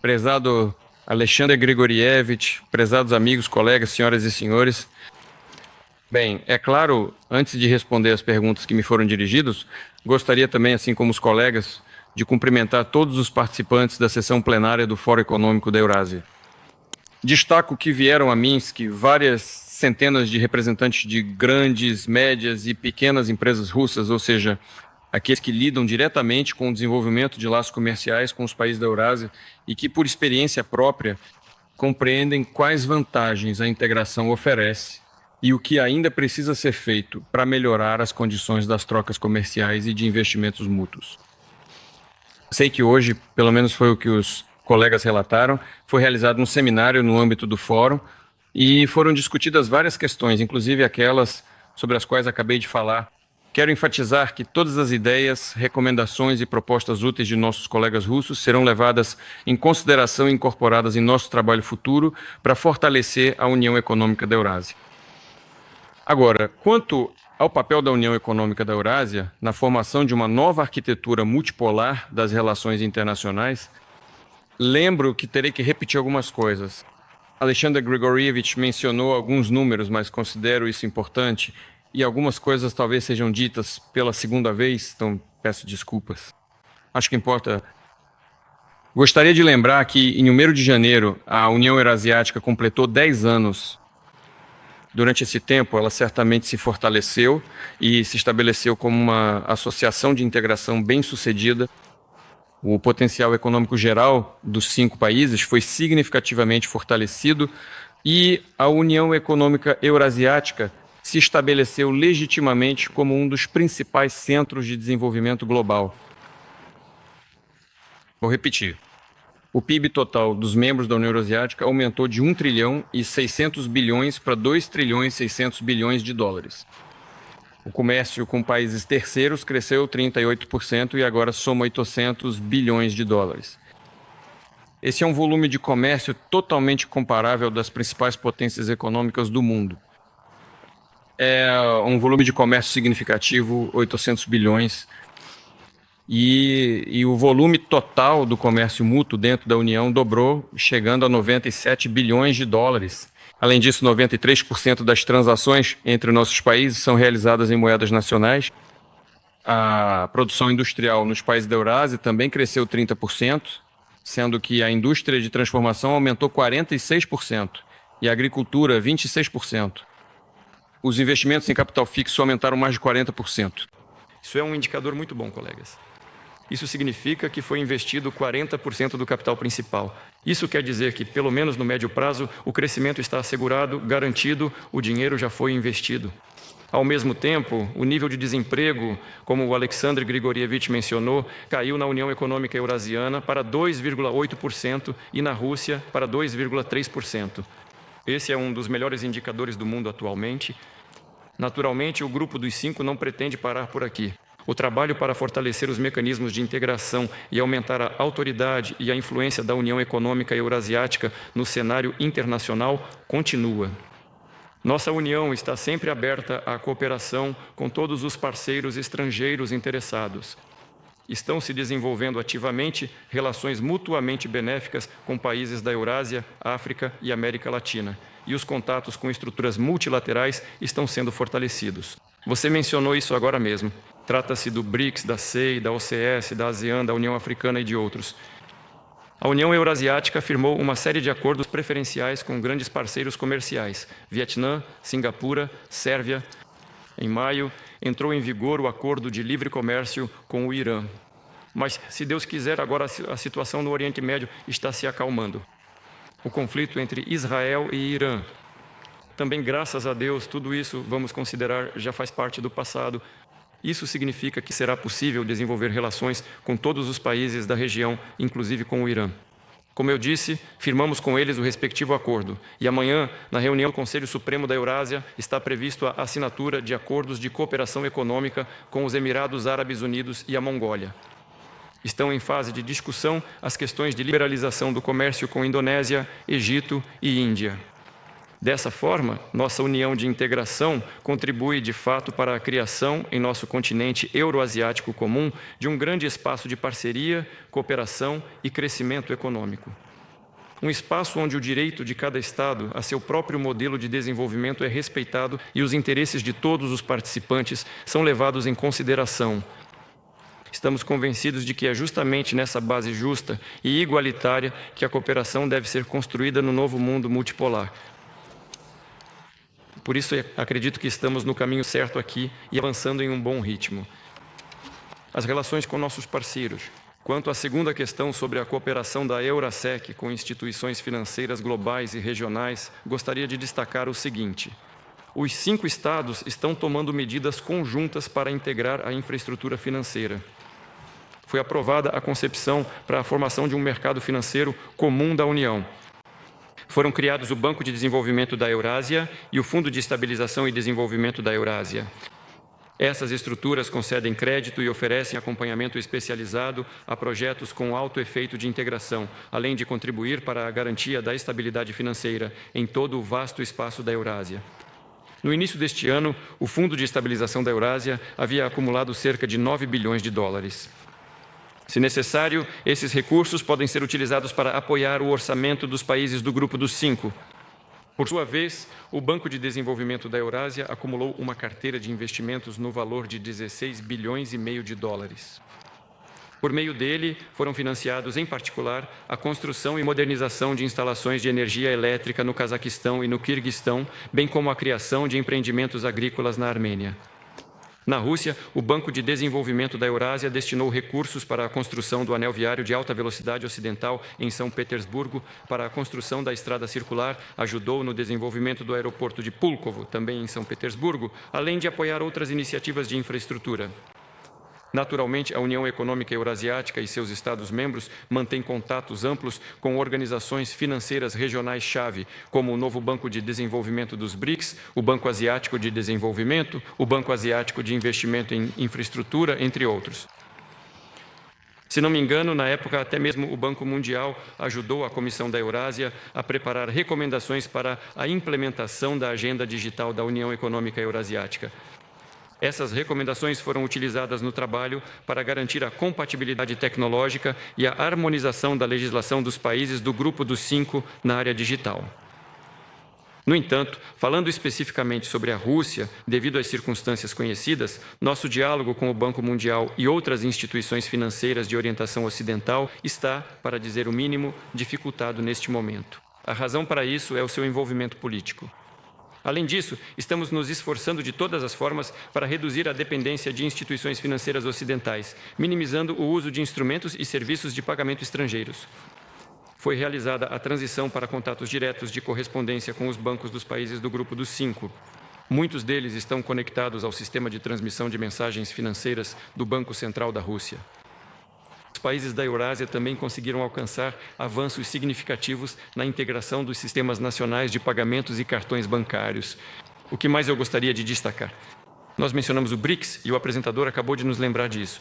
prezado Alexandre Grigorievich, prezados amigos, colegas, senhoras e senhores. Bem, é claro, antes de responder as perguntas que me foram dirigidas, gostaria também, assim como os colegas, de cumprimentar todos os participantes da sessão plenária do Fórum Econômico da Eurásia. Destaco que vieram a Minsk várias centenas de representantes de grandes, médias e pequenas empresas russas, ou seja, aqueles que lidam diretamente com o desenvolvimento de laços comerciais com os países da Eurásia e que, por experiência própria, compreendem quais vantagens a integração oferece e o que ainda precisa ser feito para melhorar as condições das trocas comerciais e de investimentos mútuos. Sei que hoje, pelo menos foi o que os colegas relataram, foi realizado um seminário no âmbito do fórum e foram discutidas várias questões, inclusive aquelas sobre as quais acabei de falar. Quero enfatizar que todas as ideias, recomendações e propostas úteis de nossos colegas russos serão levadas em consideração e incorporadas em nosso trabalho futuro para fortalecer a União Econômica da Eurásia. Agora, quanto ao papel da União Econômica da Eurásia na formação de uma nova arquitetura multipolar das relações internacionais, lembro que terei que repetir algumas coisas. Alexander Grigorievich mencionou alguns números, mas considero isso importante, e algumas coisas talvez sejam ditas pela segunda vez, então peço desculpas. Acho que importa. Gostaria de lembrar que, em 1º de janeiro, a União Eurasiática completou 10 anos. Durante esse tempo, ela certamente se fortaleceu e se estabeleceu como uma associação de integração bem-sucedida. O potencial econômico geral dos 5 países foi significativamente fortalecido e a União Econômica Eurasiática se estabeleceu legitimamente como um dos principais centros de desenvolvimento global. Vou repetir. O PIB total dos membros da União Eurasiática aumentou de 1 trilhão e 600 bilhões para 2 trilhões e 600 bilhões de dólares. O comércio com países terceiros cresceu 38% e agora soma 800 bilhões de dólares. Esse é um volume de comércio totalmente comparável das principais potências econômicas do mundo. É um volume de comércio significativo, 800 bilhões, e o volume total do comércio mútuo dentro da União dobrou, chegando a 97 bilhões de dólares. Além disso, 93% das transações entre nossos países são realizadas em moedas nacionais. A produção industrial nos países da Eurásia também cresceu 30%, sendo que a indústria de transformação aumentou 46% e a agricultura 26%. Os investimentos em capital fixo aumentaram mais de 40%. Isso é um indicador muito bom, colegas. Isso significa que foi investido 40% do capital principal. Isso quer dizer que, pelo menos no médio prazo, o crescimento está assegurado, garantido, o dinheiro já foi investido. Ao mesmo tempo, o nível de desemprego, como o Alexandre Grigorievich mencionou, caiu na União Econômica Eurasiana para 2,8% e na Rússia para 2,3%. Esse é um dos melhores indicadores do mundo atualmente. Naturalmente, o grupo dos 5 não pretende parar por aqui. O trabalho para fortalecer os mecanismos de integração e aumentar a autoridade e a influência da União Econômica Eurasiática no cenário internacional continua. Nossa União está sempre aberta à cooperação com todos os parceiros estrangeiros interessados. Estão se desenvolvendo ativamente relações mutuamente benéficas com países da Eurásia, África e América Latina, e os contatos com estruturas multilaterais estão sendo fortalecidos. Você mencionou isso agora mesmo. Trata-se do BRICS, da CEI, da OCS, da ASEAN, da União Africana e de outros. A União Eurasiática firmou uma série de acordos preferenciais com grandes parceiros comerciais: Vietnã, Singapura, Sérvia. Em maio, entrou em vigor o acordo de livre comércio com o Irã. Mas, se Deus quiser, agora a situação no Oriente Médio está se acalmando. O conflito entre Israel e Irã. Também, graças a Deus, tudo isso, vamos considerar, já faz parte do passado. Isso significa que será possível desenvolver relações com todos os países da região, inclusive com o Irã. Como eu disse, firmamos com eles o respectivo acordo. E amanhã, na reunião do Conselho Supremo da Eurásia, está previsto a assinatura de acordos de cooperação econômica com os Emirados Árabes Unidos e a Mongólia. Estão em fase de discussão as questões de liberalização do comércio com Indonésia, Egito e Índia. Dessa forma, nossa união de integração contribui de fato para a criação em nosso continente euroasiático comum de um grande espaço de parceria, cooperação e crescimento econômico. Um espaço onde o direito de cada Estado a seu próprio modelo de desenvolvimento é respeitado e os interesses de todos os participantes são levados em consideração. Estamos convencidos de que é justamente nessa base justa e igualitária que a cooperação deve ser construída no novo mundo multipolar. Por isso, acredito que estamos no caminho certo aqui e avançando em um bom ritmo. As relações com nossos parceiros. Quanto à segunda questão sobre a cooperação da Eurasec com instituições financeiras globais e regionais, gostaria de destacar o seguinte. Os 5 Estados estão tomando medidas conjuntas para integrar a infraestrutura financeira. Foi aprovada a concepção para a formação de um mercado financeiro comum da União. Foram criados o Banco de Desenvolvimento da Eurásia e o Fundo de Estabilização e Desenvolvimento da Eurásia. Essas estruturas concedem crédito e oferecem acompanhamento especializado a projetos com alto efeito de integração, além de contribuir para a garantia da estabilidade financeira em todo o vasto espaço da Eurásia. No início deste ano, o Fundo de Estabilização da Eurásia havia acumulado cerca de 9 bilhões de dólares. Se necessário, esses recursos podem ser utilizados para apoiar o orçamento dos países do Grupo dos 5. Por sua vez, o Banco de Desenvolvimento da Eurásia acumulou uma carteira de investimentos no valor de 16 bilhões e meio de dólares. Por meio dele, foram financiados, em particular, a construção e modernização de instalações de energia elétrica no Cazaquistão e no Quirguistão, bem como a criação de empreendimentos agrícolas na Armênia. Na Rússia, o Banco de Desenvolvimento da Eurásia destinou recursos para a construção do anel viário de alta velocidade ocidental em São Petersburgo, para a construção da estrada circular, ajudou no desenvolvimento do aeroporto de Pulkovo, também em São Petersburgo, além de apoiar outras iniciativas de infraestrutura. Naturalmente, a União Econômica Eurasiática e seus Estados-membros mantêm contatos amplos com organizações financeiras regionais-chave, como o novo Banco de Desenvolvimento dos BRICS, o Banco Asiático de Desenvolvimento, o Banco Asiático de Investimento em Infraestrutura, entre outros. Se não me engano, na época, até mesmo o Banco Mundial ajudou a Comissão da Eurásia a preparar recomendações para a implementação da Agenda Digital da União Econômica Eurasiática. Essas recomendações foram utilizadas no trabalho para garantir a compatibilidade tecnológica e a harmonização da legislação dos países do Grupo dos 5 na área digital. No entanto, falando especificamente sobre a Rússia, devido às circunstâncias conhecidas, nosso diálogo com o Banco Mundial e outras instituições financeiras de orientação ocidental está, para dizer o mínimo, dificultado neste momento. A razão para isso é o seu envolvimento político. Além disso, estamos nos esforçando de todas as formas para reduzir a dependência de instituições financeiras ocidentais, minimizando o uso de instrumentos e serviços de pagamento estrangeiros. Foi realizada a transição para contatos diretos de correspondência com os bancos dos países do Grupo dos 5. Muitos deles estão conectados ao sistema de transmissão de mensagens financeiras do Banco Central da Rússia. Os países da Eurásia também conseguiram alcançar avanços significativos na integração dos sistemas nacionais de pagamentos e cartões bancários. O que mais eu gostaria de destacar? Nós mencionamos o BRICS e o apresentador acabou de nos lembrar disso.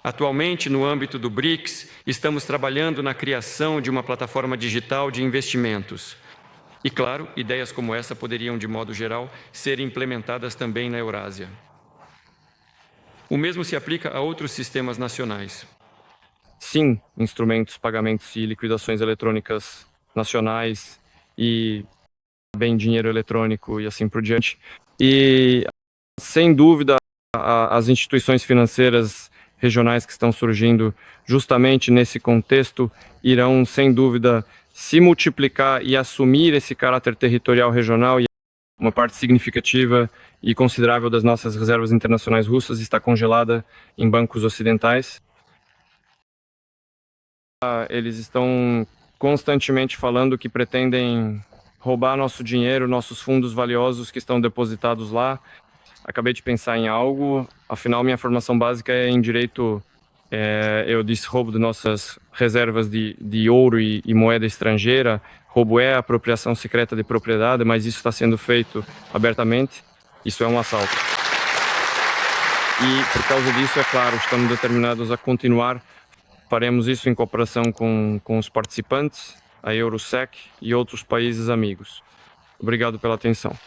Atualmente, no âmbito do BRICS, estamos trabalhando na criação de uma plataforma digital de investimentos. E, claro, ideias como essa poderiam, de modo geral, ser implementadas também na Eurásia. O mesmo se aplica a outros sistemas nacionais. Sim, instrumentos, pagamentos e liquidações eletrônicas nacionais e bem dinheiro eletrônico e assim por diante. E, sem dúvida, as instituições financeiras regionais que estão surgindo justamente nesse contexto irão, sem dúvida, se multiplicar e assumir esse caráter territorial regional, e uma parte significativa e considerável das nossas reservas internacionais russas está congelada em bancos ocidentais. Eles estão constantemente falando que pretendem roubar nosso dinheiro, nossos fundos valiosos que estão depositados lá. Acabei de pensar em algo, afinal minha formação básica é em direito, eu disse roubo de nossas reservas de ouro e moeda estrangeira. Roubo é apropriação secreta de propriedade, mas isso está sendo feito abertamente, isso é um assalto. E por causa disso, é claro, estamos determinados a continuar. Faremos isso em cooperação com os participantes, a Eurosec e outros países amigos. Obrigado pela atenção.